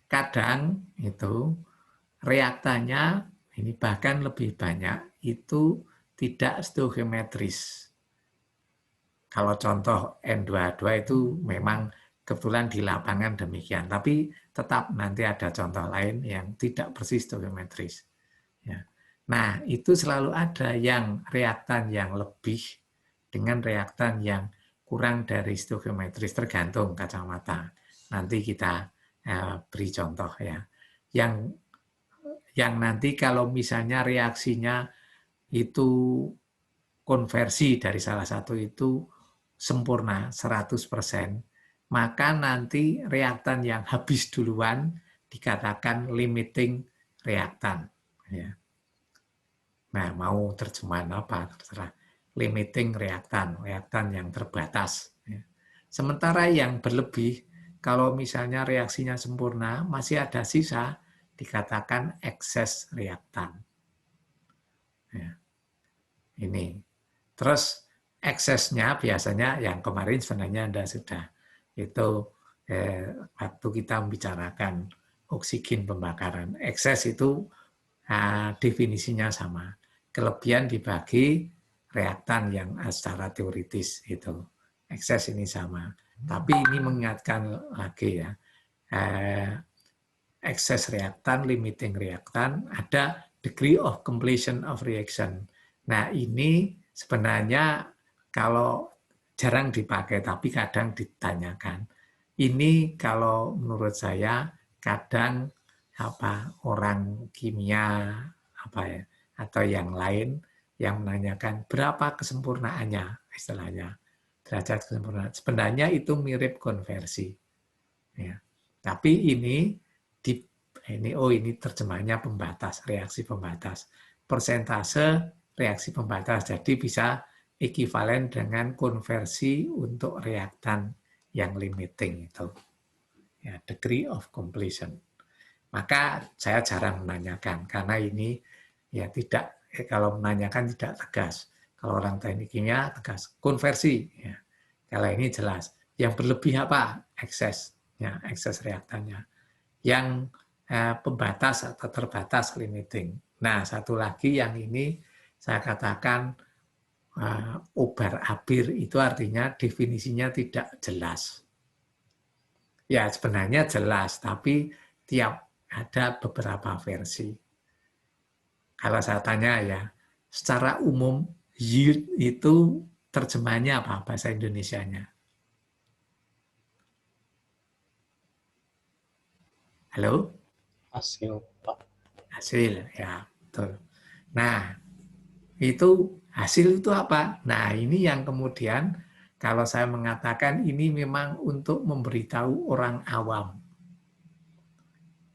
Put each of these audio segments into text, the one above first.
kadang itu reaktannya ini bahkan lebih banyak itu tidak stoichiometris. Kalau contoh N22 itu memang kebetulan di lapangan demikian, tapi tetap nanti ada contoh lain yang tidak persis stoichiometris. Ya. Nah, itu selalu ada yang reaktan yang lebih dengan reaktan yang kurang dari stoichiometris, tergantung kacamata. Nanti kita beri contoh ya. Yang nanti kalau misalnya reaksinya itu konversi dari salah satu itu sempurna 100%, maka nanti reaktan yang habis duluan dikatakan limiting reaktan. Ya. Nah, mau terjemahan apa? Terserah. Limiting reaktan, reaktan yang terbatas. Ya. Sementara yang berlebih, kalau misalnya reaksinya sempurna, masih ada sisa, dikatakan excess reaktan. Ya. Ini. Terus eksesnya biasanya yang kemarin sebenarnya Anda sudah itu waktu kita membicarakan oksigen pembakaran. Ekses itu definisinya sama. Kelebihan dibagi reaktan yang secara teoritis itu. Ekses ini sama. Tapi ini mengingatkan lagi ya. Ekses reaktan, limiting reaktan, ada degree of completion of reaction. Nah, ini sebenarnya kalau jarang dipakai, tapi kadang ditanyakan. Ini kalau menurut saya kadang orang kimia atau yang lain yang menanyakan berapa kesempurnaannya istilahnya derajat kesempurnaan. Sebenarnya itu mirip konversi. Ya. Tapi ini ini terjemahnya pembatas, reaksi pembatas. Persentase reaksi pembatas. Jadi bisa ekivalen dengan konversi untuk reaktan yang limiting itu. Ya, degree of completion. Maka saya jarang menanyakan karena ini ya tidak kalau menanyakan tidak tegas. Kalau orang teknik kimia tegas konversi ya. Kalau ini jelas. Yang berlebih apa? Ekses ya, ekses reaktannya. Yang pembatas atau terbatas limiting. Nah, satu lagi yang ini saya katakan obar abir itu artinya definisinya tidak jelas. Ya, sebenarnya jelas, tapi tiap ada beberapa versi. Kalau saya tanya ya, secara umum yield itu terjemahnya apa bahasa Indonesianya? Halo? Hasil, Pak. Hasil, ya betul. Nah, itu hasil itu apa? Nah, ini yang kemudian kalau saya mengatakan ini memang untuk memberitahu orang awam.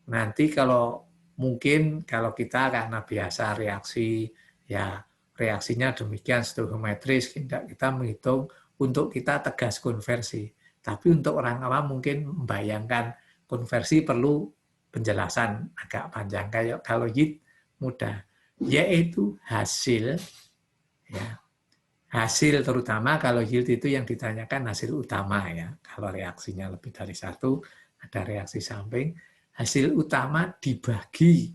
Nanti kalau mungkin kalau kita karena biasa reaksi, ya reaksinya demikian stoichiometris, kita menghitung untuk kita tegas konversi. Tapi untuk orang awam mungkin membayangkan konversi perlu penjelasan agak panjang. Kayak kalau YIT mudah, yaitu hasil, ya hasil terutama kalau yield itu yang ditanyakan hasil utama ya. Kalau reaksinya lebih dari satu, ada reaksi samping. Hasil utama dibagi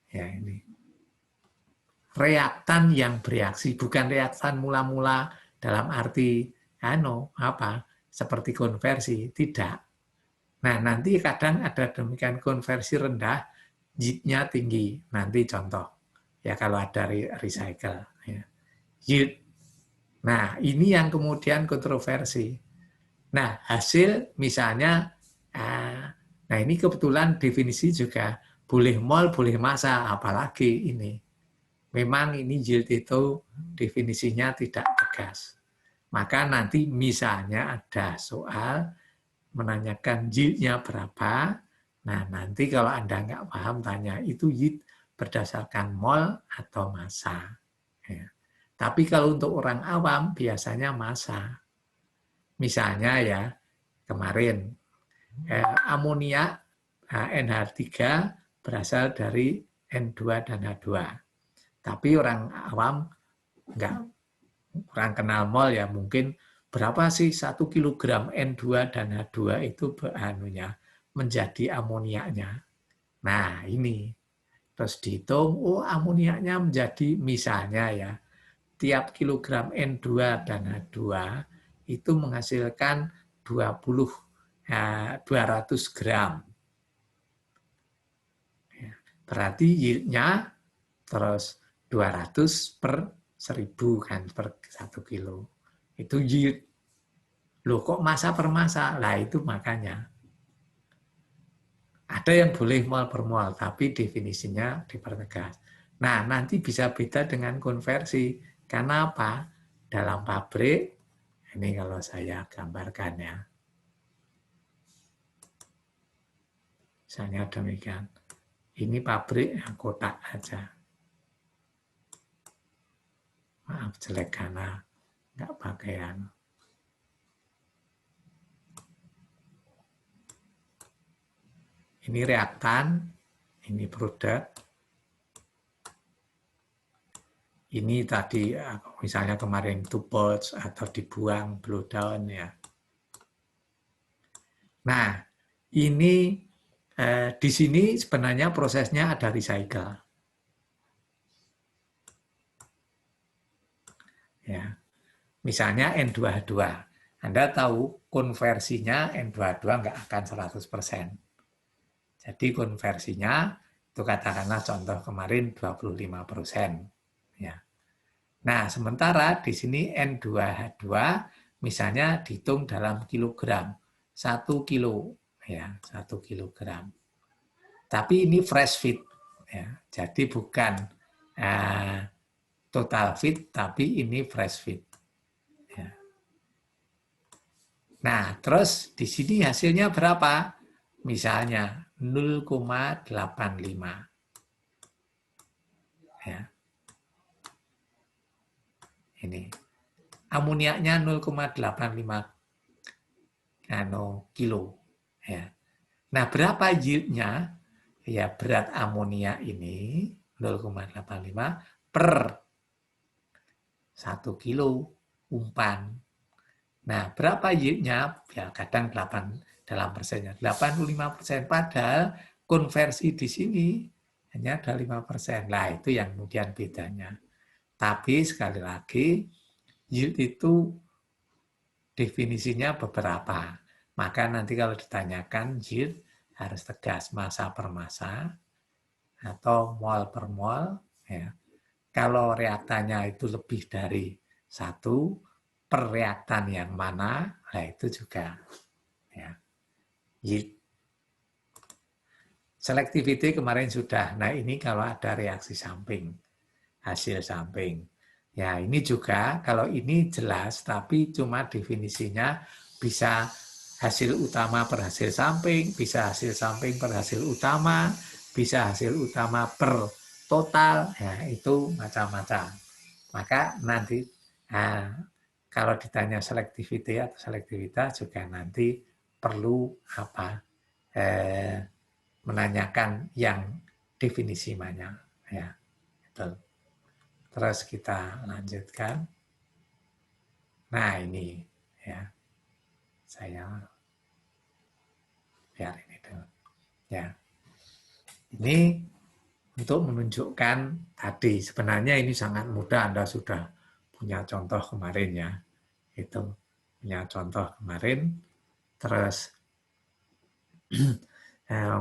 ya ini reaktan yang bereaksi, bukan reaktan mula-mula dalam arti seperti konversi, tidak. Nah, nanti kadang ada demikian konversi rendah, yield-nya tinggi. Nanti contoh ya kalau ada recycle ya. Yield. Nah, ini yang kemudian kontroversi. Nah, hasil misalnya, nah ini kebetulan definisi juga boleh mol, boleh massa, apalagi ini. Memang ini yield itu definisinya tidak tegas. Maka nanti misalnya ada soal menanyakan yieldnya berapa, nah nanti kalau Anda nggak paham tanya itu yield berdasarkan mol atau massa. Ya. Tapi kalau untuk orang awam biasanya massa. Misalnya ya, kemarin amonia NH3 berasal dari N2 dan H2. Tapi orang awam nggak kurang kenal mol ya mungkin berapa sih 1 kilogram N2 dan H2 itu menjadi amoniaknya. Nah, ini. Terus dihitung, oh amoniaknya menjadi misalnya ya, tiap kilogram N2 dan H2 itu menghasilkan 200 gram. Berarti yield-nya terus 200 per 1000 kan, per 1 kilo. Itu yield. Loh kok massa per massa? Lah itu makanya. Ada yang boleh mol per mol, tapi definisinya dipertegas. Nah, nanti bisa beda dengan konversi. Karena apa? Dalam pabrik, ini kalau saya gambarkan ya. Misalnya demikian. Ini pabrik yang kotak aja. Maaf, jelek karena nggak pakaian. Ini reaktan, ini produk. Ini tadi misalnya kemarin two pots atau dibuang blow down ya. Nah, ini di sini sebenarnya prosesnya ada recycle. Ya. Misalnya N2H2. Anda tahu konversinya N2H2 nggak akan 100%. Jadi konversinya itu katakanlah contoh kemarin 25%. Ya. Nah, sementara di sini N2H2 misalnya dihitung dalam kilogram. 1 kilo. Ya, 1 kilogram. Tapi ini fresh feed. Ya. Jadi bukan total feed, tapi ini fresh feed. Ya. Nah, terus di sini hasilnya berapa? Misalnya 0,85. Ya. Ini. Amoniaknya 0,85 kilo. Ya. Nah, berapa yieldnya? Ya, berat amonia ini 0,85 per 1 kilo umpan. Nah, berapa yieldnya? Ya, kadang 8 dalam persennya. 85%. Padahal konversi di sini hanya ada 5%. Nah, itu yang kemudian bedanya. Tapi sekali lagi, yield itu definisinya beberapa. Maka nanti kalau ditanyakan yield harus tegas massa per massa atau mol per mol. Ya. Kalau reaktannya itu lebih dari 1, per reaktan yang mana, nah itu juga. Ya. Yield. Selectivity kemarin sudah. Nah ini kalau ada reaksi samping, hasil samping. Ya ini juga, kalau ini jelas, tapi cuma definisinya bisa hasil utama per hasil samping, bisa hasil samping per hasil utama, bisa hasil utama per total, ya itu macam-macam. Maka nanti kalau ditanya selectivity atau selektivitas juga nanti perlu apa menanyakan yang definisi mana ya. Betul. Terus kita lanjutkan. Nah ini ya saya biar ini dulu ya. Ini untuk menunjukkan tadi sebenarnya ini sangat mudah, Anda sudah punya contoh kemarin ya. Itu punya contoh kemarin, terus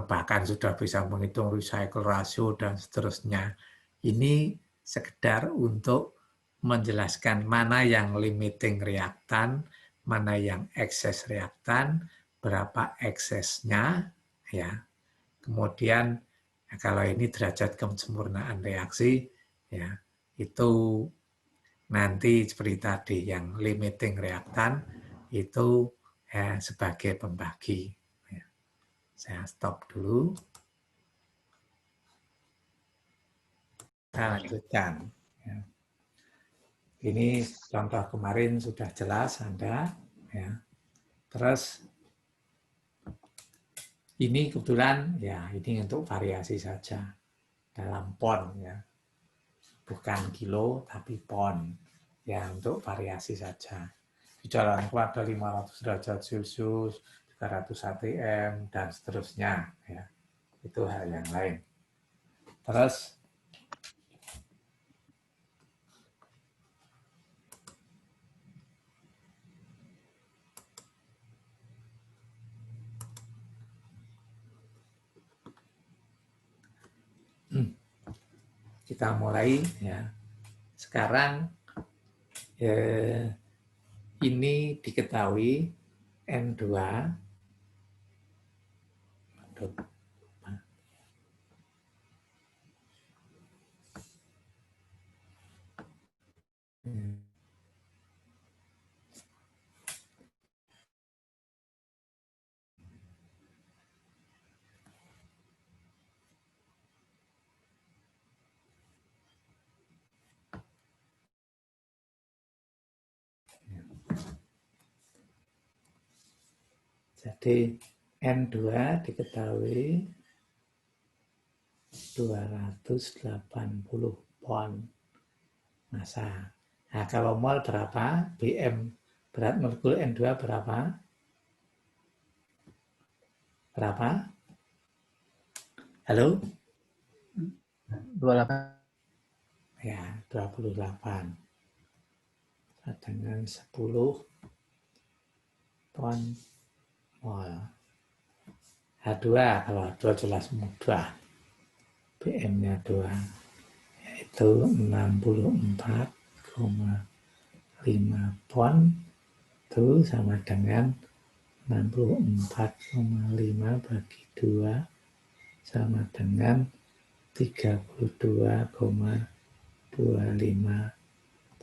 bahkan sudah bisa menghitung recycle ratio dan seterusnya. Ini sekedar untuk menjelaskan mana yang limiting reaktan, mana yang ekses reaktan, berapa eksesnya, ya. Kemudian kalau ini derajat kesempurnaan reaksi, ya itu nanti seperti tadi yang limiting reaktan itu sebagai pembagi. Ya. Saya stop dulu. Kita lanjutkan. Ya. Ini contoh kemarin sudah jelas Anda. Ya. Terus ini kebetulan ya ini untuk variasi saja dalam pon ya, bukan kilo tapi pon ya untuk variasi saja. Di dalam kuat ada 500 derajat Celcius, 200 atm, dan seterusnya. Ya. Itu hal yang lain. Terus, kita mulai. Ya. Sekarang, ini diketahui N2 jadi N2 diketahui 280 pon massa. Nah, kalau mol berapa? BM berat molekul N2 berapa? Berapa? Halo? 28. Ya, 28. Dengan 10 pon mol. H2, kalau H2 jelas mudah. BM-nya 2, yaitu 64,5 pon. Itu sama dengan 64,5 bagi 2 sama dengan 32,25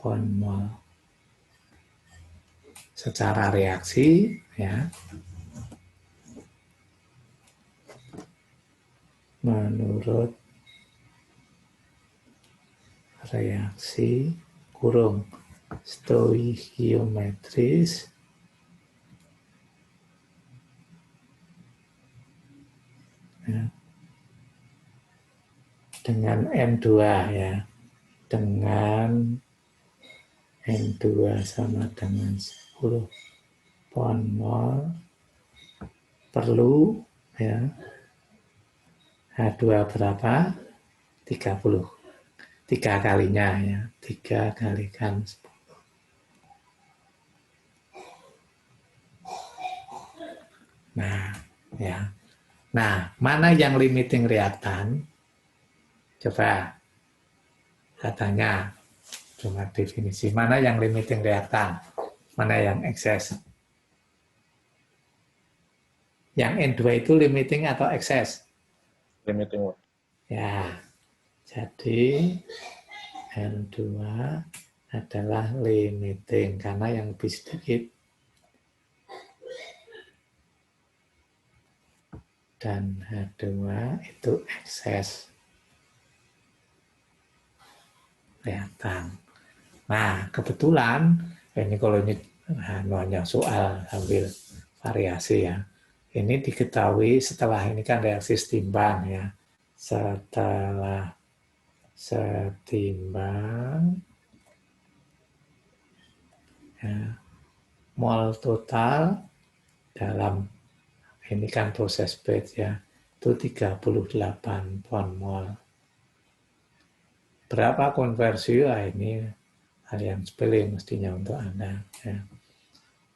pon mol. Secara reaksi, ya, menurut reaksi kurung stoikiometris ya, dengan N2 ya, dengan N2 sama dengan 10 pon mol perlu ya H2 berapa? 30. 3 kalinya ya, 3 kalikan 10. Nah, ya. Nah, mana yang limiting reaktan? Coba katanya cuma definisi. Mana yang limiting reaktan? Mana yang ekses? Yang N2 itu limiting atau ekses? Limiting, Pak. Ya, jadi N2 adalah limiting karena yang lebih sedikit. Dan H2 itu ekses reaktan. Nah, kebetulan ini kalau ini hanya soal sambil variasi ya. Ini diketahui setelah ini kan reaksi setimbang ya. Setelah setimbang ya, mol total dalam ini kan proses batch ya, itu 38 pon mol. Berapa konversi? Ah, ini hal yang sepele mestinya untuk Anda. Ya.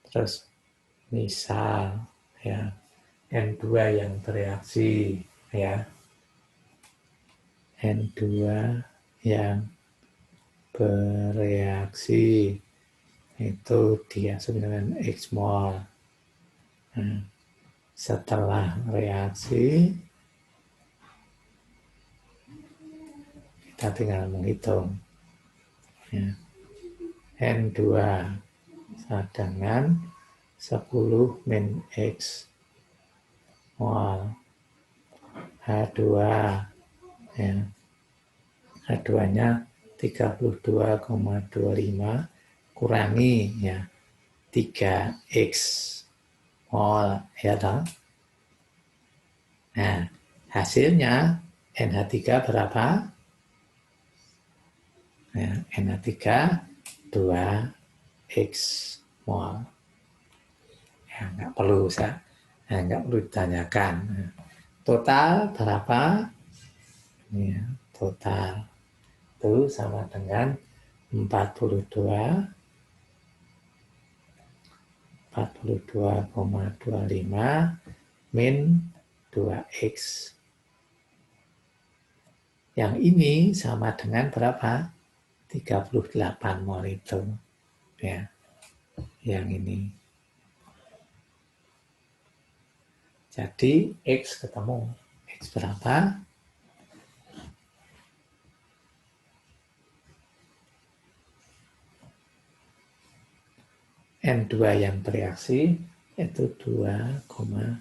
Terus misal ya N2 yang bereaksi ya, N2 yang bereaksi itu dia dengan X mol. Nah, setelah reaksi kita tinggal menghitung ya. N2 dengan 10 min X mol. H2 ya. H2-nya 32,25 kurangi ya 3X mol ya toh. Nah, hasilnya NH3 berapa? Ya, NH3 2X mol. Ya, nggak perlu usah Nah, nggak perlu ditanyakan. Total berapa? Ini ya, total itu sama dengan 42,25 min 2x. Yang ini sama dengan berapa? 38 mol itu. Ya, yang ini. Jadi X ketemu. X berapa? N2 yang bereaksi itu 2,125.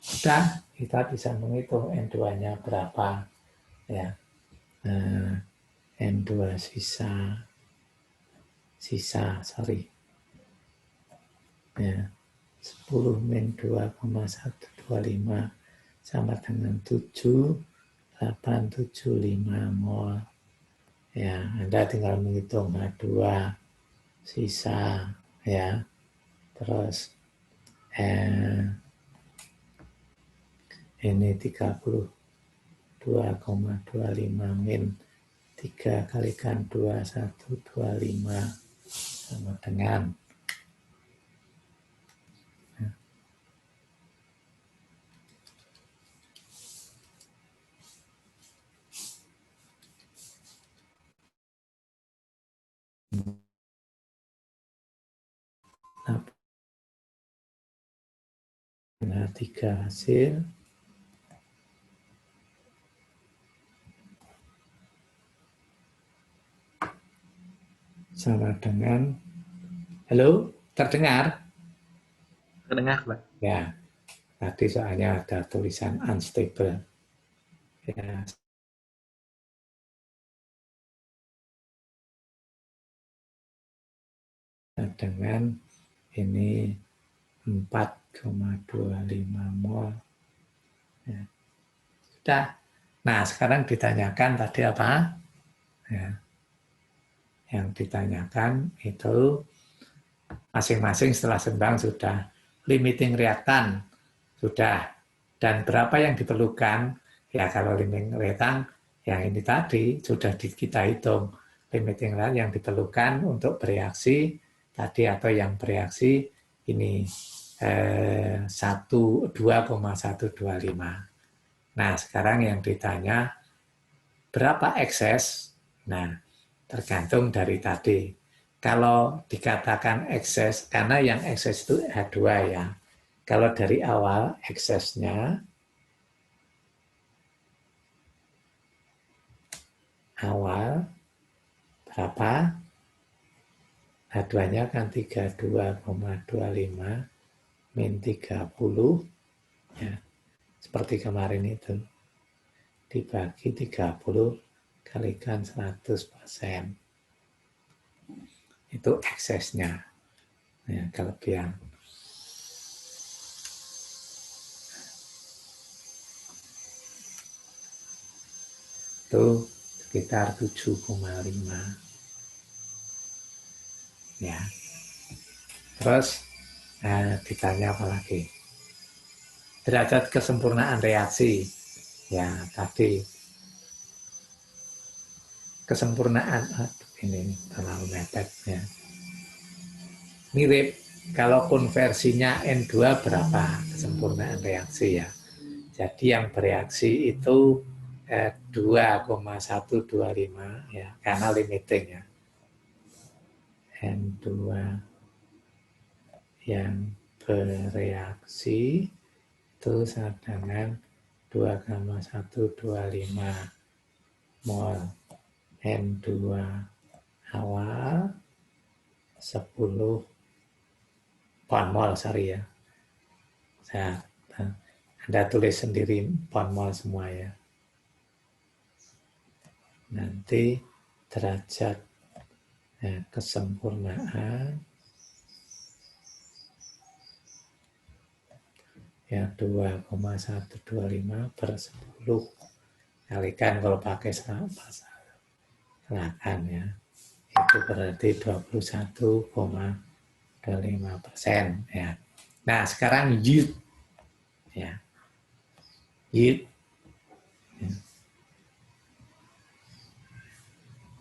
Sudah kita bisa menghitung N2-nya berapa. Ya. N2 ya, 10 min 2,125 sama dengan 7,875 mol. Ya, Anda tinggal menghitung H2 sisa ya. Terus ini 32,25 min 3 kalikan 2125 sama dengan 3 hasil sama dengan, halo, terdengar? Terdengar, Pak. Ya, tadi soalnya ada tulisan unstable. Ya, dengan ini 4,25 mol. Ya. Sudah. Nah, sekarang ditanyakan tadi apa? Ya. Yang ditanyakan itu masing-masing setelah seimbang sudah. Limiting reaktan sudah. Dan berapa yang diperlukan? Ya, kalau limiting reaktan yang ini tadi sudah kita hitung. Limiting reaktan yang diperlukan untuk bereaksi tadi atau yang bereaksi ini 2,125. Nah, sekarang yang ditanya berapa ekses? Nah, tergantung dari tadi. Kalau dikatakan ekses, karena yang ekses itu H2 ya. Kalau dari awal eksesnya, awal berapa? H2-nya kan 32,25 min 30, ya, seperti kemarin itu. Dibagi 30 kalikan 100%. Itu eksesnya. Ya, kelebihan. Itu sekitar 7,5. Ya. Terus ditanya apa lagi? Derajat kesempurnaan reaksi. Ya, tadi kesempurnaan ini terlalu mepet ya. Mirip kalau konversinya N2 berapa kesempurnaan reaksi ya. Jadi yang bereaksi itu 2,125 ya, karena limiting ya. N2 yang bereaksi itu sama dengan 2,125 mol. N2 awal 10 pound mol, sorry ya. Anda tulis sendiri pound mol semua ya. Nanti derajat kesempurnaan ya 2,125 per 10 kalikan kalau pakai silakan ya. Itu berarti 21,25%. Ya. Nah, sekarang yield. Ya. Yield. Ya.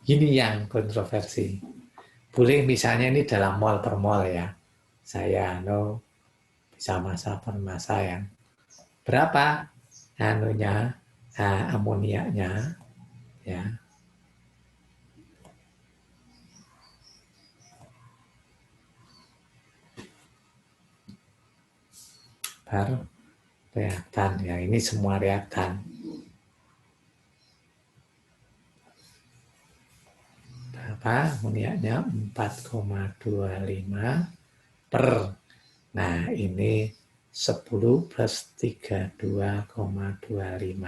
Ini yang kontroversi. Boleh misalnya ini dalam mol per mol ya. Saya bisa masa per masa yang berapa amoniaknya ya per reaktan ya, ini semua reaktan berapa amoniaknya 4,25 per, nah ini 10 plus 32,25.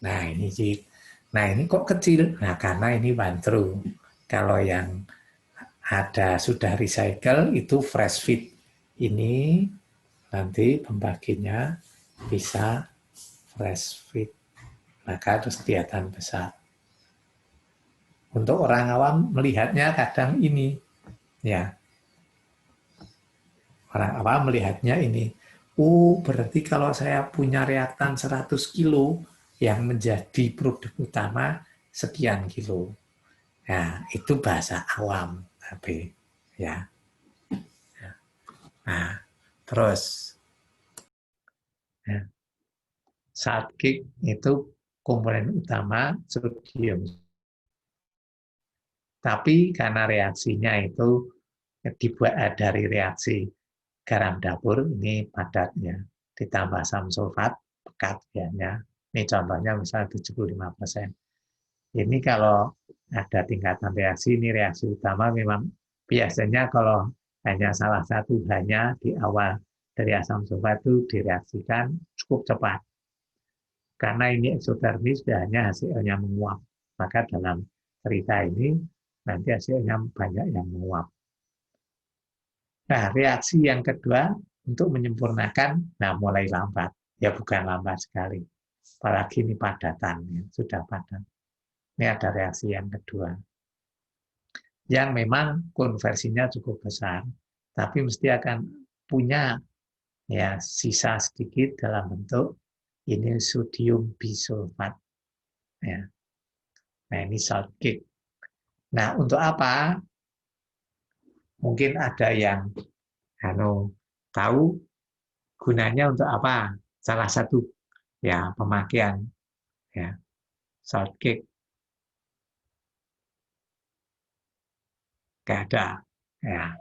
Nah ini kok kecil, nah karena ini one through. Kalau yang ada sudah recycle itu fresh feed, ini nanti pembaginya bisa fresh feed, maka terus kelihatan besar. Untuk orang awam melihatnya kadang ini, ya orang awam melihatnya ini, berarti kalau saya punya reaktan 100 kilo yang menjadi produk utama sekian kilo. Nah, itu bahasa awam, tapi ya. Nah, terus ya, sidekick itu komponen utama sodium. Tapi karena reaksinya itu dibuat dari reaksi garam dapur, ini padatnya, ditambah asam sulfat, pekat ya. Ini contohnya misalnya 75%. Ini kalau ada tingkatan reaksi, ini reaksi utama memang biasanya kalau hanya salah satu hanya di awal dari asam sulfat itu direaksikan cukup cepat. Karena ini eksotermis hanya hasilnya menguap. Maka dalam cerita ini nanti hasilnya banyak yang menguap. Nah, reaksi yang kedua untuk menyempurnakan, nah mulai lambat. Ya bukan lambat sekali. Apalagi ini padatan, ya, sudah padat. Ini ada reaksi yang kedua. Yang memang konversinya cukup besar, tapi mesti akan punya ya sisa sedikit dalam bentuk ini sodium bisulfat. Ya. Nah, ini salt cake. Nah, untuk apa? Mungkin ada yang tahu gunanya untuk apa. Salah satu ya pemakaian ya salt cake nggak ada. Ya,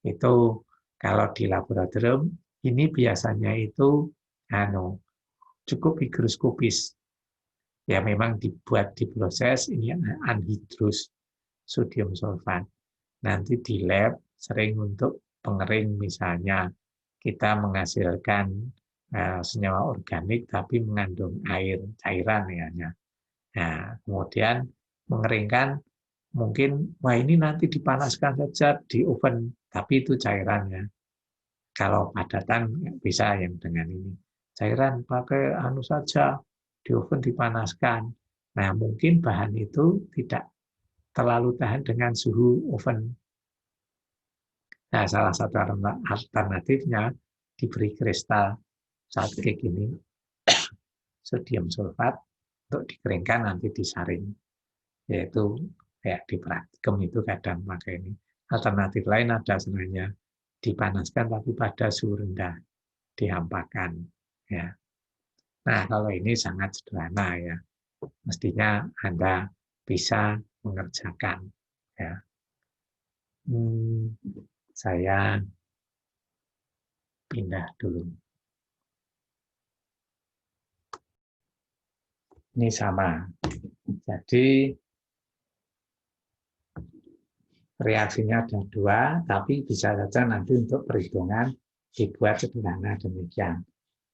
itu kalau di laboratorium ini biasanya itu cukup higroskopis. Ya memang dibuat diproses ini anhidrous sodium sulfat. Nanti di lab sering untuk pengering misalnya kita menghasilkan senyawa organik tapi mengandung air cairan ya. Nah, kemudian mengeringkan mungkin wah ini nanti dipanaskan saja di oven tapi itu cairannya. Kalau padatan bisa yang dengan ini. Cairan pakai saja di oven dipanaskan. Nah, mungkin bahan itu tidak terlalu tahan dengan suhu oven. Nah, salah satu alternatifnya diberi kristal salt cake ini, sodium sulfat, untuk dikeringkan nanti disaring. Yaitu kayak di praktikum itu kadang pakai ini. Alternatif lain ada sebenarnya dipanaskan tapi pada suhu rendah, dihampakan. Ya. Nah, kalau ini sangat sederhana ya. Mestinya Anda bisa mengerjakan. Ya. Saya pindah dulu. Ini sama. Jadi reaksinya ada dua, tapi bisa saja nanti untuk perhitungan dibuat sederhana demikian.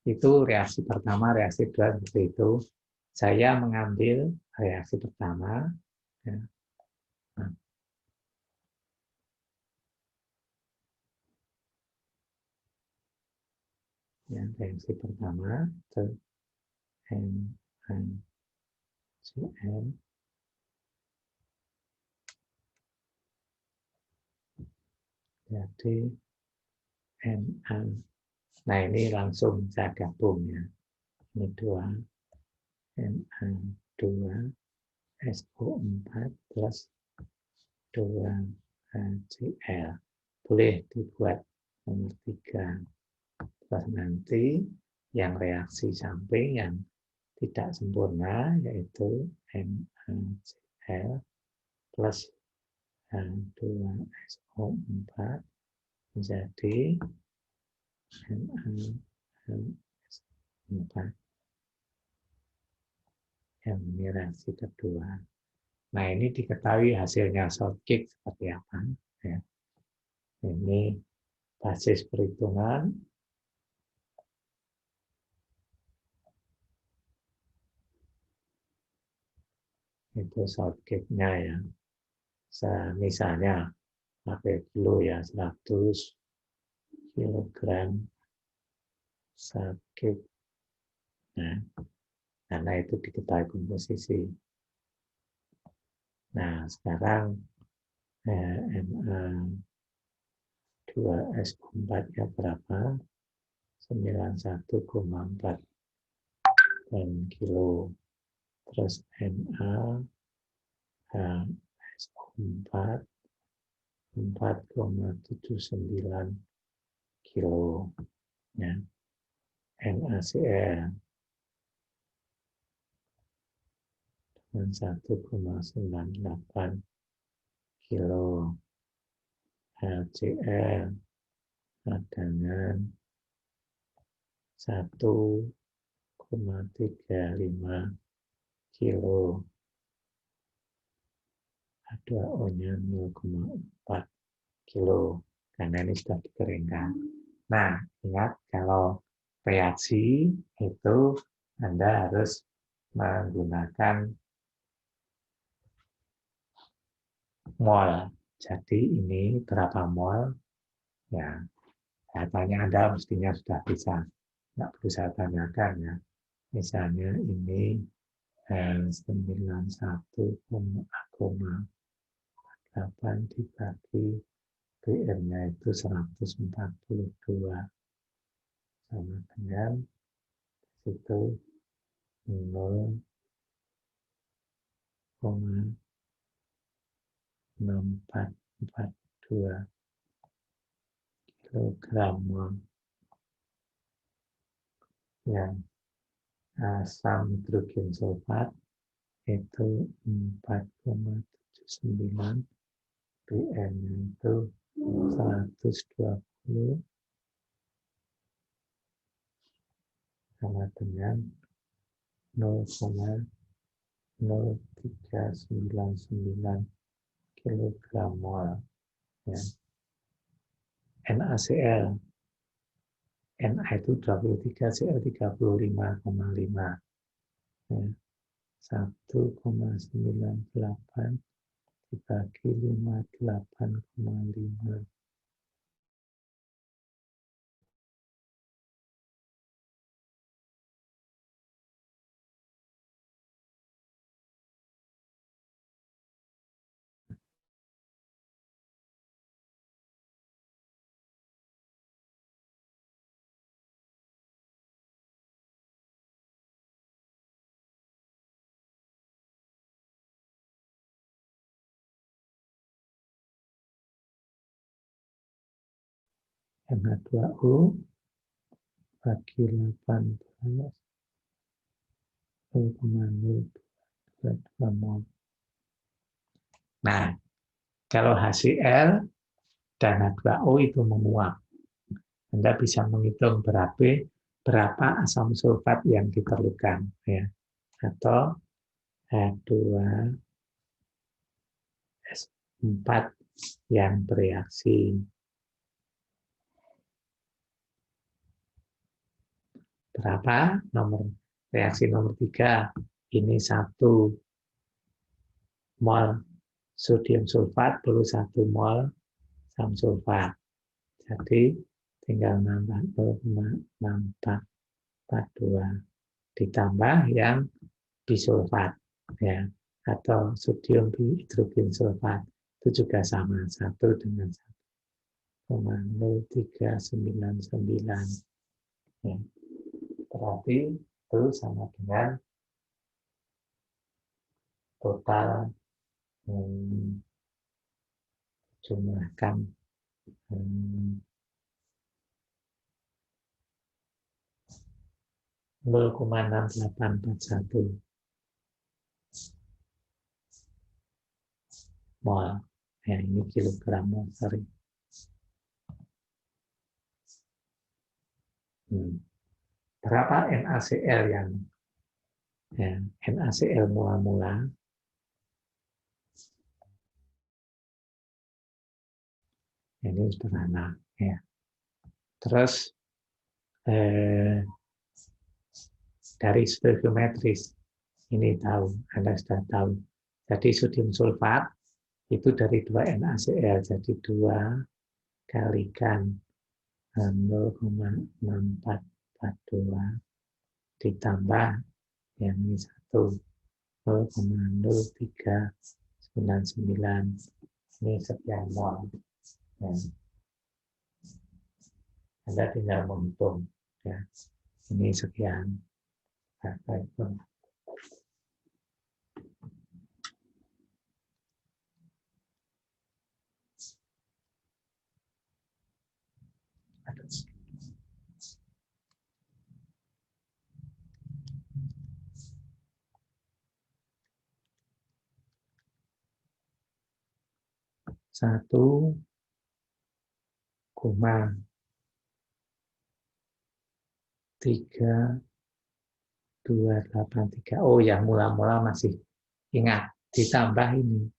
Itu reaksi pertama, reaksi kedua seperti itu. Saya mengambil reaksi pertama. Ya. Yang reaksi pertama NaCl Jadi Na. Nah, ini langsung saya gabung ya. Ini 2 Na2 SO4 plus 2 HCl. Boleh dibuat nomor 3. Terus nanti yang reaksi samping yang tidak sempurna yaitu NaCl plus H2SO4 menjadi NaCl4 yang ini reaksi kedua. Nah, ini diketahui hasilnya shortcake seperti apa. Ya. Ini basis perhitungan. Itu shortcake-nya ya. Misalnya pakai kilo ya, 100 kilogram shortcake. Nah, karena itu diketahui komposisi. Nah, sekarang Na2SO4-nya berapa? 91,4 kilo. Terus NaHSO4 4,79 kilo. Ya. NaCl 1,98 kilo. HCl dengan 1,35 kilo. H2O-nya 0,4 kilo. Karena ini sudah dikeringkan. Nah, ingat kalau reaksi itu Anda harus menggunakan mol. Jadi ini berapa mol? Ya, datanya Anda mestinya sudah bisa. Nggak perlu saya tanyakan ya. Misalnya ini 91,8 dibagi PM-nya itu 142 sama dengan itu 0,6442 kilogram yang asam hidrogen sulfat itu 4,79 PM itu 120 sama dengan 0,0399 kilogram mol. Ya. NaCl, Na itu 23, Cl 35,5. Ya. 1,98 dibagi 58,5. Na2O bagi 18 0,022 mol. Nah, kalau HCl dan H2O itu menguap, Anda bisa menghitung berapa asam sulfat yang diperlukan, ya, atau H2S4 yang bereaksi. Berapa? Reaksi nomor 3, ini 1 mol sodium sulfat perlu 1 mol asam sulfat. Jadi tinggal nambah 0,6442 ditambah yang bisulfat, ya, atau sodium hidrogen sulfat itu juga sama 1 dengan 1. 0,0399. Ya. Berarti itu sama dengan total jumlahkan 0,6841 mol. Ya, ini kilogram mol, sorry. Berapa NaCl yang NaCl mula-mula? Ini sederhana. Ya. Terus dari stoichiometris ini tahu, Anda sudah tahu. Jadi sodium sulfat itu dari 2 NaCl, jadi 2 kalikan 0,6442 ditambah yang ini 0,0399, ini sekian mol. Nah, Anda tinggal menghitung, ya. Ini sekian. Itu. Satu koma 3283. Oh, yang mula-mula masih ingat, ditambah ini.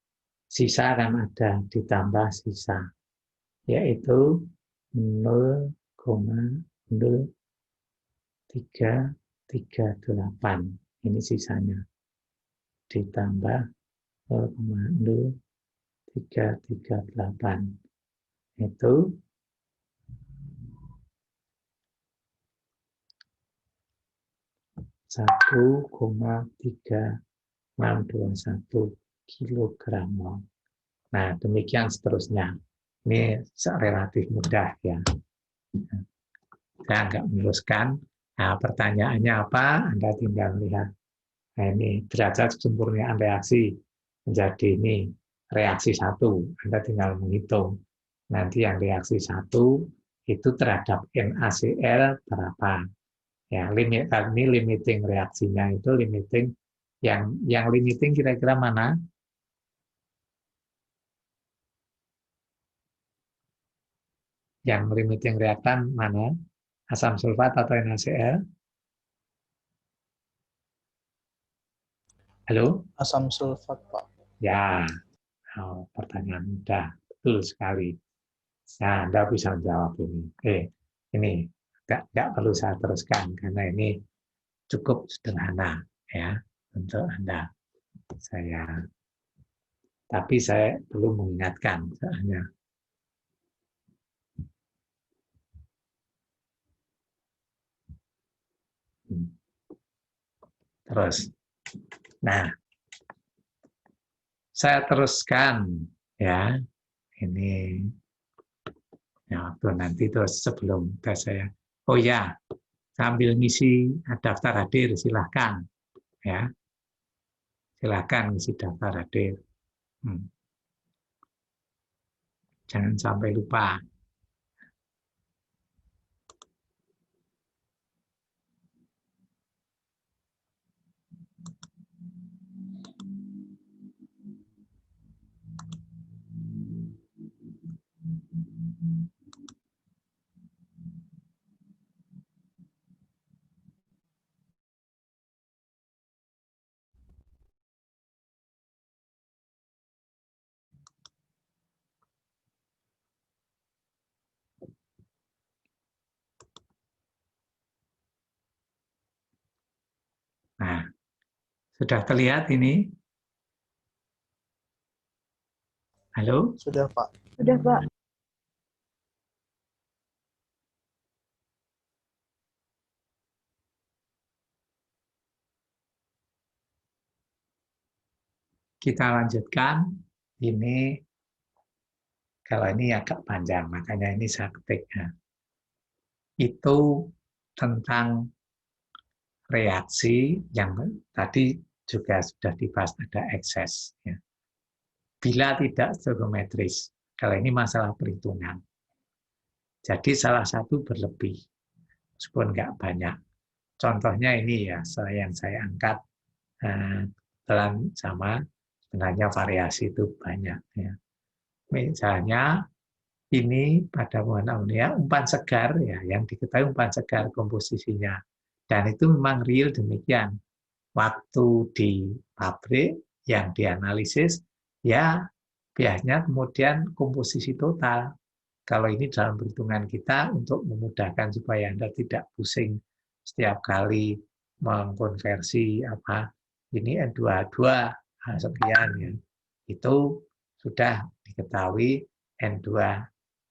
Sisa kan ada, ditambah sisa. Yaitu 0,0338. Ini sisanya. Ditambah 0,0338. Itu 1,3621 kilogram mol. Nah, demikian seterusnya. Ini relatif mudah, ya. Saya nggak meneruskan. Nah, pertanyaannya apa? Anda tinggal lihat. Nah, ini derajat kesempurnaan reaksi menjadi ini reaksi 1. Anda tinggal menghitung. Nanti yang reaksi 1 itu terhadap NaCl berapa? Ya, ini limiting reaksinya itu limiting yang limiting kira-kira mana? Yang limiting reaktan mana? Asam sulfat atau NaCl? Halo? Asam sulfat, Pak. Ya, pertanyaan mudah, betul sekali. Nah, Anda bisa jawab ini. Ini nggak perlu saya teruskan karena ini cukup sederhana, ya, untuk Anda. Tapi saya perlu mengingatkan soalnya. Terus, nah, saya teruskan, ya. Ini ya, waktu nanti terus sebelum tes saya. Oh ya, sambil ngisi daftar hadir, silahkan, ya. Silahkan ngisi daftar hadir. Jangan sampai lupa. Nah, sudah terlihat ini? Halo? Sudah, Pak. Sudah, Pak. Kita lanjutkan. Ini Kalau ini agak panjang, makanya ini saya ketik. Nah, itu tentang reaksi yang tadi juga sudah dibahas, ada ekses. Ya. Bila tidak stoichiometris, kalau ini masalah perhitungan. Jadi salah satu berlebih, meskipun nggak banyak. Contohnya ini ya, yang saya angkat dalam sama sebenarnya variasi itu banyak. Ya. Misalnya ini pada bahan amonia umpan segar ya, yang diketahui umpan segar komposisinya, dan itu memang real demikian. Waktu di pabrik yang dianalisis ya biasanya kemudian komposisi total. Kalau ini dalam perhitungan kita untuk memudahkan supaya Anda tidak pusing setiap kali mengkonversi apa ini N22 sekian ya. Itu sudah diketahui N2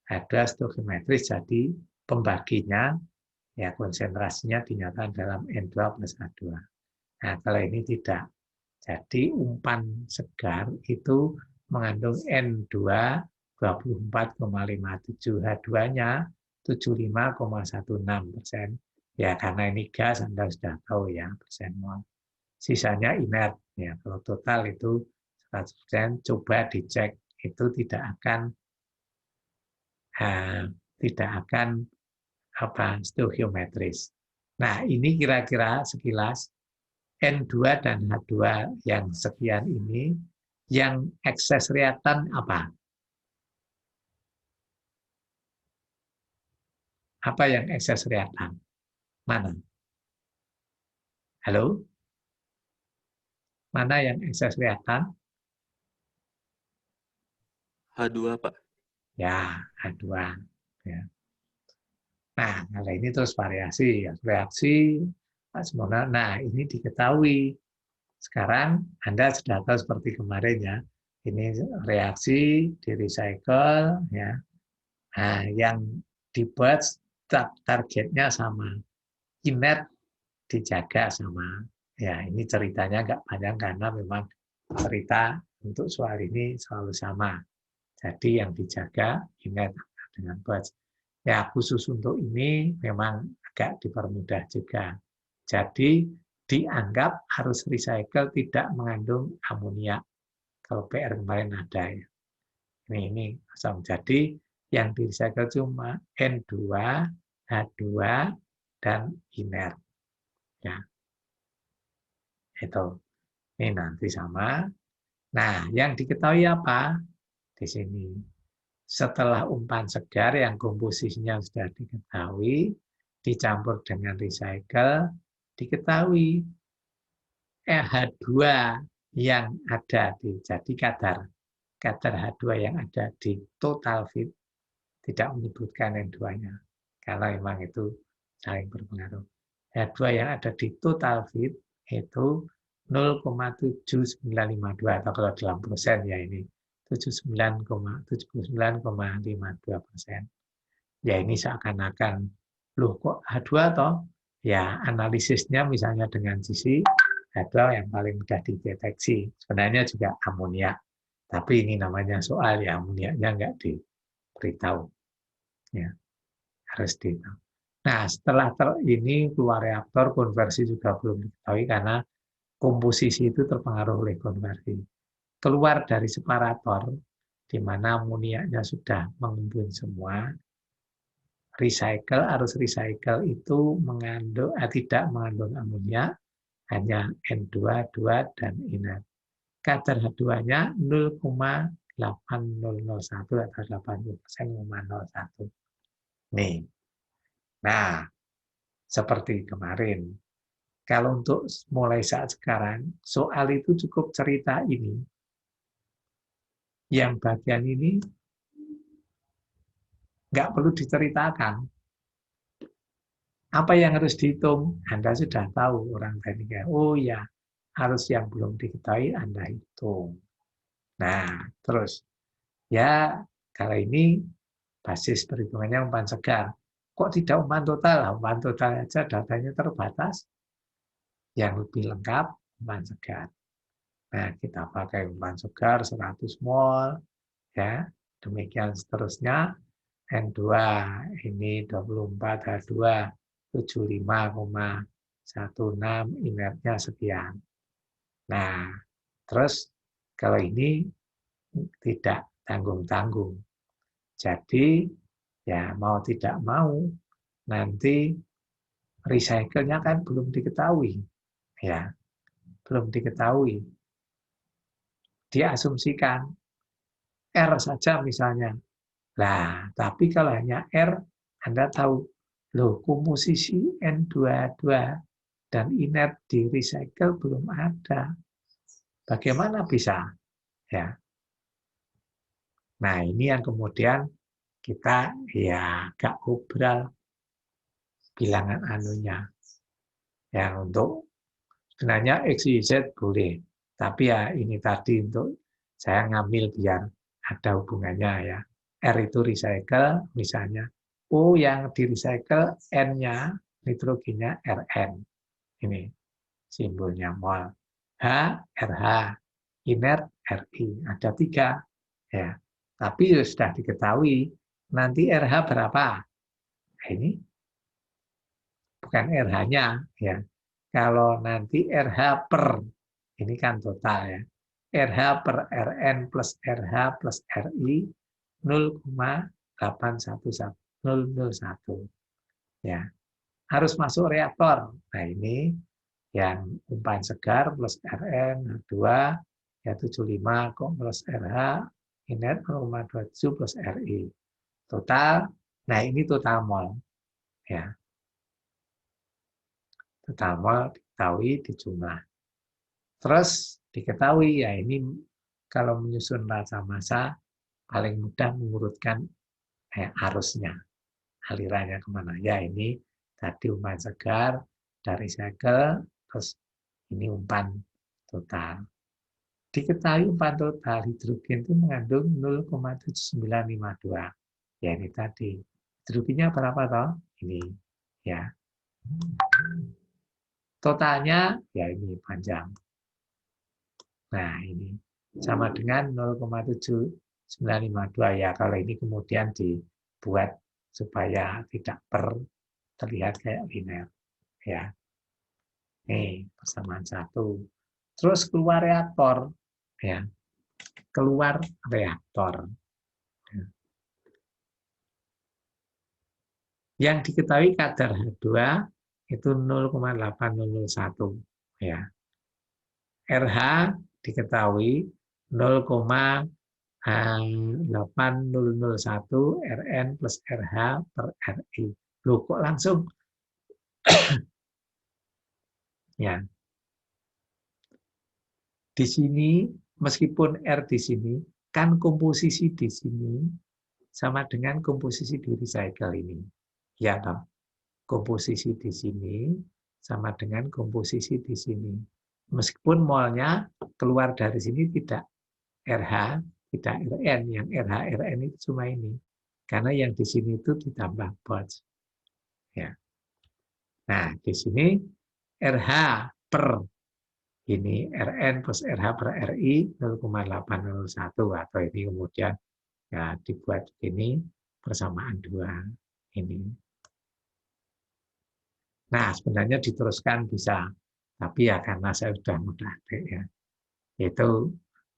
ada stoichiometris, jadi pembaginya ya konsentrasinya dinyatakan dalam N2 plus H2. Nah, kalau ini tidak. Jadi umpan segar itu mengandung N2 24,57, H2-nya 75,16%. Ya, karena ini gas, Anda sudah tahu ya, persen mol. Sisanya inert. Ya, kalau total itu 100%, coba dicek. Itu tidak akan stoichiometris. Nah, ini kira-kira sekilas N2 dan H2 yang sekian ini, yang ekses reaktan apa? Apa yang ekses reaktan? Mana? Halo? Mana yang ekses reaktan? H2, Pak. Ya, H2. Ya. Nah, kalau ini terus variasi, ya. Reaksi, semuanya. Nah, ini diketahui. Sekarang Anda sudah tahu seperti kemarin ya. Ini reaksi, di recycle, ya. Nah, yang dibuat targetnya sama. Inert dijaga sama. Ya, ini ceritanya nggak panjang karena memang cerita untuk soal ini selalu sama. Jadi yang dijaga inert dengan batch. Ya, khusus untuk ini memang agak dipermudah juga. Jadi dianggap harus recycle tidak mengandung amonia. Kalau PR kemarin ada ya. Ini kosong. Jadi yang di recycle cuma N2, H2, dan inert. Ya, itu. Ini nanti sama. Nah, yang diketahui apa? Di sini. Setelah umpan segar yang komposisinya sudah diketahui, dicampur dengan recycle, diketahui H2 yang ada jadi kadar H2 yang ada di total fit tidak menyebutkan N2-nya karena memang itu saling berpengaruh. H2 yang ada di total fit itu 0,7952 atau kalau dalam persen ya ini 79,52%. Ya ini seakan-akan loh kok H2 toh? Ya analisisnya misalnya dengan sisi H2 yang paling mudah dideteksi. Sebenarnya juga amonia. Tapi ini namanya soal ya amonianya nggak diberitahu. Ya, harus ditahu. Nah, setelah ini keluar reaktor, konversi juga belum diketahui karena komposisi itu terpengaruh oleh konversi. Keluar dari separator, di mana amoniaknya sudah mengembun semua, arus recycle itu tidak mengandung amonia, hanya N2, 2, dan inert. Kadar H2-nya 0,8001 atau 80%,01. Nih. Nah, seperti kemarin. Kalau untuk mulai saat sekarang, soal itu cukup cerita ini. Yang bagian ini nggak perlu diceritakan. Apa yang harus dihitung? Anda sudah tahu orang tekniknya. Oh ya, harus yang belum diketahui Anda hitung. Nah, terus ya kalau ini basis perhitungannya umpan segar. Kok tidak umpan total? Umpan total aja datanya terbatas. Yang lebih lengkap umpan segar. Nah, kita pakai umpan segar 100 mol, ya. Demikian seterusnya. N2 ini 24 H2 75,16 inertnya sekian. Nah, terus kalau ini tidak tanggung-tanggung. Jadi ya mau tidak mau nanti recycle-nya kan belum diketahui. Ya, belum diketahui. Diasumsikan R saja misalnya. Nah, tapi kalau hanya R, Anda tahu, loh, komposisi N22 dan inert di recycle belum ada. Bagaimana bisa? Ya. Nah, ini yang kemudian kita ya agak obral bilangan anunya. Ya, untuk sebenarnya X, Y, Z boleh. Tapi ya ini tadi untuk saya ngambil biar ada hubungannya ya. R itu recycle misalnya. O yang di recycle N-nya, nitrogennya Rn. Ini simbolnya mol. H, RH. Inert, Ri. Ada 3. Ya. Tapi sudah diketahui nanti RH berapa. Nah, ini bukan RH-nya. Ya. Kalau nanti RH per, ini kan total ya. RH per Rn plus RH plus Ri 0,811001. Ya, harus masuk reaktor. Nah, ini yang umpan segar plus Rn 2 ya 75 plus RH inert 0,27 plus Ri. Total, nah ini total mol. Ya, total mol diketahui di jumlah. Terus diketahui ya ini kalau menyusun rasa massa paling mudah mengurutkan arusnya, alirannya kemana. Ya ini tadi umpan segar, dari cycle, terus ini umpan total. Diketahui umpan total hidrogen itu mengandung 0,7952. Ya ini tadi. Hidrogennya berapa toh? Ini ya. Totalnya ya ini panjang. Nah, ini sama dengan 0,7952 ya. Kalau ini kemudian dibuat supaya tidak terlihat kayak linear ya. Nih, persamaan 1. Terus keluar reaktor ya. Keluar reaktor. Yang diketahui kadar H2 itu 0,8001 ya. RH diketahui 0,8001 Rn plus RH per Ri. Loh, kok langsung? Ya. Di sini, meskipun R di sini, kan komposisi di sini sama dengan komposisi di recycle ini. Ya, toh? Komposisi di sini sama dengan komposisi di sini. Meskipun molnya keluar dari sini tidak RH, tidak Rn, yang RH, Rn itu cuma ini. Karena yang di sini itu ditambah bots. Ya. Nah, di sini RH per ini Rn plus RH per Ri 0,801 atau ini kemudian ya dibuat ini persamaan 2 ini. Nah, sebenarnya diteruskan bisa, tapi ya karena saya sudah mudah ya. Itu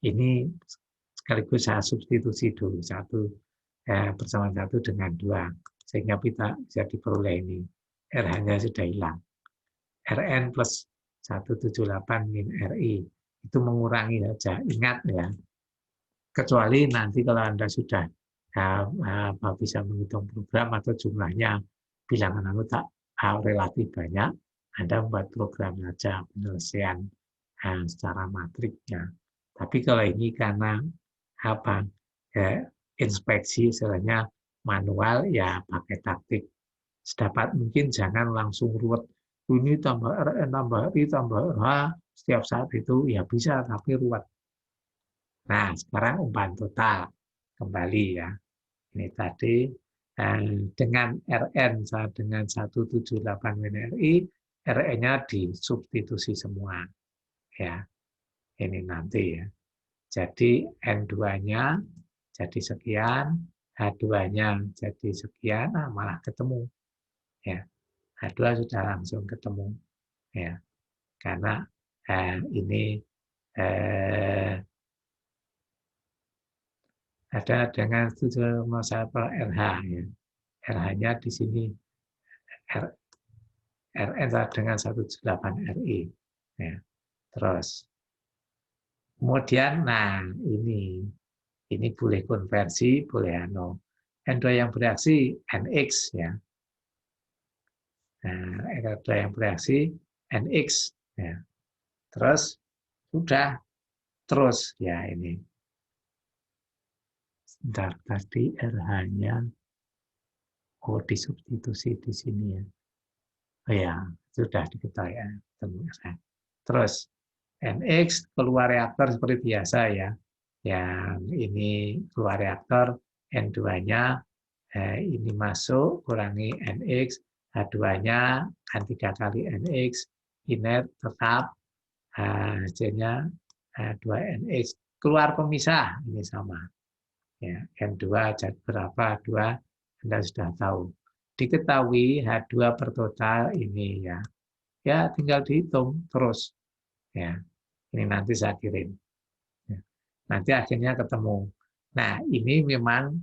ini sekaligus saya substitusi dulu persamaan 1 dengan 2 sehingga kita bisa diperoleh ini. RH-nya sudah hilang. Rn plus 178 min Ri itu mengurangi saja. Ingat ya, kecuali nanti kalau Anda sudah bisa menghitung program atau jumlahnya bilangan anggota relatif banyak, Anda membuat program saja penyelesaian secara matriknya. Tapi kalau ini karena inspeksi istilahnya manual, ya pakai taktik. Sedapat mungkin jangan langsung ruwet. Ini tambah Rn, tambah I, tambah H, setiap saat itu ya bisa, tapi ruwet. Nah, sekarang umpan total. Kembali ya. Ini tadi dengan Rn sama dengan 178 WNRI, Rn-nya disubstitusi semua. Ya. Ini nanti ya. Jadi N2-nya jadi sekian, H2-nya jadi sekian, nah malah ketemu. Ya, H2 sudah langsung ketemu. Ya, karena ini ada dengan struktur Mossapel RH. Ya. RH-nya di sini RN dengan 178 RI. Ya. Terus, kemudian, nah ini boleh konversi, boleh N2 yang bereaksi NX ya. Nah, N2 yang bereaksi NX ya. Terus sudah terus ya ini. Sebentar, tadi RH-nya disubstitusi di sini ya. Oh ya, sudah diketahui ya. Terus NX keluar reaktor seperti biasa ya. Yang ini keluar reaktor, N2-nya ini masuk, kurangi NX, H2-nya kan 3 kali NX, inert tetap, hasilnya H2NX. Keluar pemisah, ini sama. Ya, N2 jadi berapa, 2, Anda sudah tahu. Diketahui H2 per total ini ya. Ya, tinggal dihitung terus. Ya, ini nanti saya kirim. Ya. Nanti akhirnya ketemu. Nah, ini memang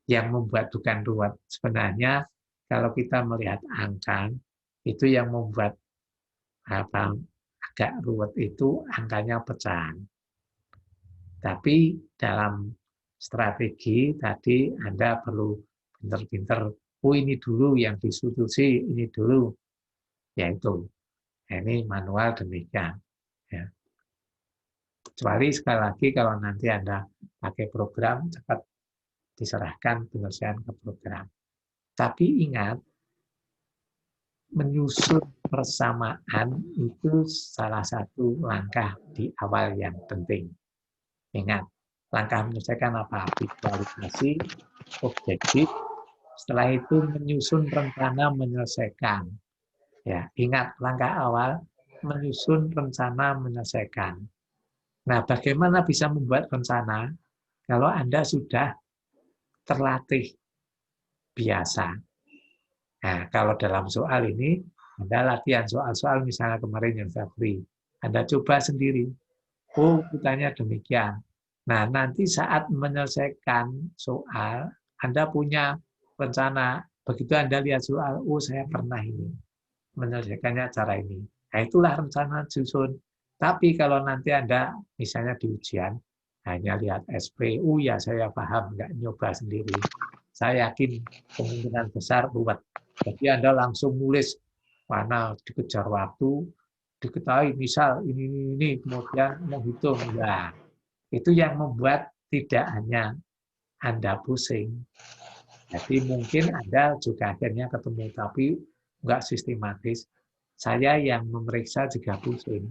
yang membuat bukan ruwet. Sebenarnya kalau kita melihat angka, itu yang membuat agak ruwet itu angkanya pecahan. Tapi dalam strategi tadi Anda perlu pinter-pinter, oh ini dulu yang disubstitusi, ini dulu. Yaitu, ini manual demikian. Ya. Kecuali sekali lagi kalau nanti Anda pakai program, cepat diserahkan penyelesaian ke program. Tapi ingat, menyusun persamaan itu salah satu langkah di awal yang penting. Ingat, langkah menyelesaikan apa? Visualisasi, objektif, setelah itu menyusun rencana menyelesaikan. Ya, ingat langkah awal menyusun rencana menyelesaikan. Nah, bagaimana bisa membuat rencana kalau Anda sudah terlatih biasa? Nah, kalau dalam soal ini Anda latihan soal-soal misalnya kemarin yang saya beri, Anda coba sendiri. Oh, kitanya demikian. Nah, nanti saat menyelesaikan soal, Anda punya rencana. Begitu Anda lihat soal, oh saya pernah ini. Menyelesaikannya cara ini. Nah, itulah rencana susun. Tapi kalau nanti Anda misalnya di ujian, hanya lihat SPU, ya saya paham, nggak nyoba sendiri. Saya yakin kemungkinan besar ruwet. Jadi Anda langsung nulis, mana dikejar waktu, diketahui misal ini kemudian menghitung. Nah, itu yang membuat tidak hanya Anda pusing. Jadi mungkin Anda juga akhirnya ketemu, tapi nggak sistematis. Saya yang memeriksa juga pusing.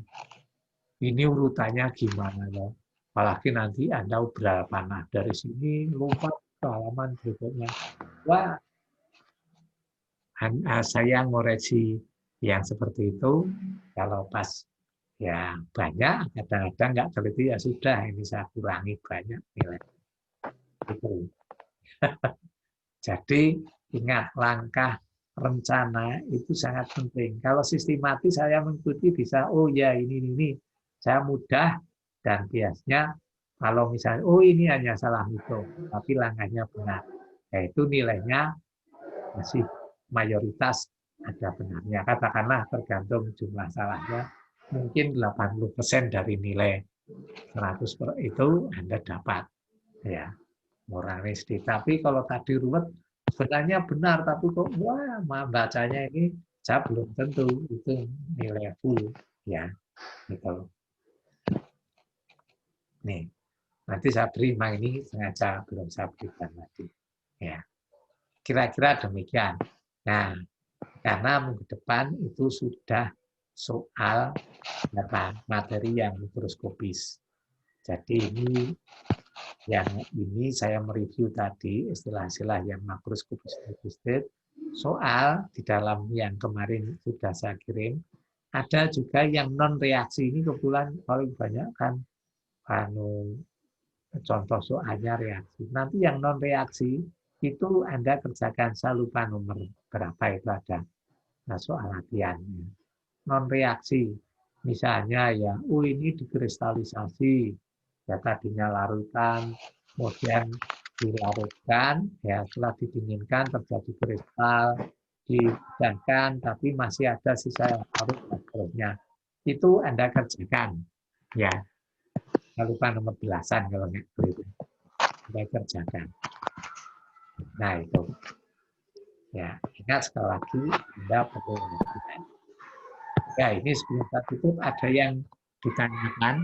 Ini urutannya gimana ya? Apalagi nanti Anda berapa nah dari sini lompat ke halaman berikutnya. Wah, saya ngoreksi yang seperti itu. Kalau pas ya banyak, kadang-kadang nggak teliti ya sudah, ini saya kurangi banyak nilai. Itu. Jadi ingat langkah rencana itu sangat penting. Kalau sistematis saya mengikuti bisa, oh ya ini saya mudah dan biasanya kalau misalnya oh ini hanya salah hitung, tapi langkahnya benar, yaitu nilainya masih mayoritas ada benarnya. Katakanlah tergantung jumlah salahnya, mungkin 80% dari nilai 100 itu Anda dapat. Ya, moralis. Tapi kalau tadi ruwet, sebenarnya benar, tapi kok wah bacanya ini saya belum tentu itu nilai full. Ya, gitu. Nih, nanti saya beri, ini sengaja belum saya berikan tadi. Ya, kira-kira demikian. Nah, karena minggu depan itu sudah soal materi yang mikroskopis. Jadi ini saya mereview tadi istilah-istilah yang makroskopis soal di dalam yang kemarin sudah saya kirim. Ada juga yang non reaksi, ini kebetulan paling banyak kan contoh soalnya reaksi. Nanti yang non reaksi itu Anda kerjakan, saya lupa nomor berapa itu ada. Nah, soal latihan. Non reaksi, misalnya ya, ini dikristalisasi, ya tadinya larutan, kemudian dilarutkan, ya setelah didinginkan terjadi kristal, dipecahkan, tapi masih ada sisa yang larut dan seterusnya. Itu Anda kerjakan, ya. Saya lupa nomor belasan kalau nggak keliru. Anda kerjakan. Nah itu, ya ingat sekali lagi Anda perlu melakukan. Ya ini sebelum saya tutup ada yang ditanyakan.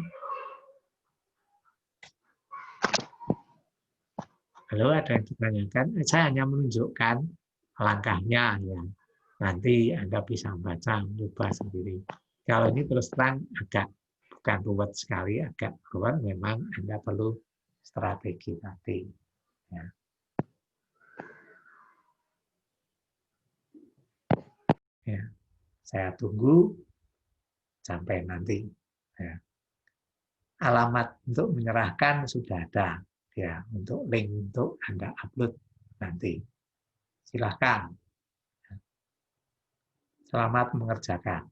Halo, ada yang ditanyakan? Saya hanya menunjukkan langkahnya ya. Nanti Anda bisa baca, coba sendiri. Kalau ini terus terang agak bukan ruwet sekali, agak ruwet, memang Anda perlu strategi tadi. Ya. Ya. Saya tunggu sampai nanti. Ya. Alamat untuk menyerahkan sudah ada. Ya, untuk link untuk Anda upload nanti. Silahkan. Selamat mengerjakan.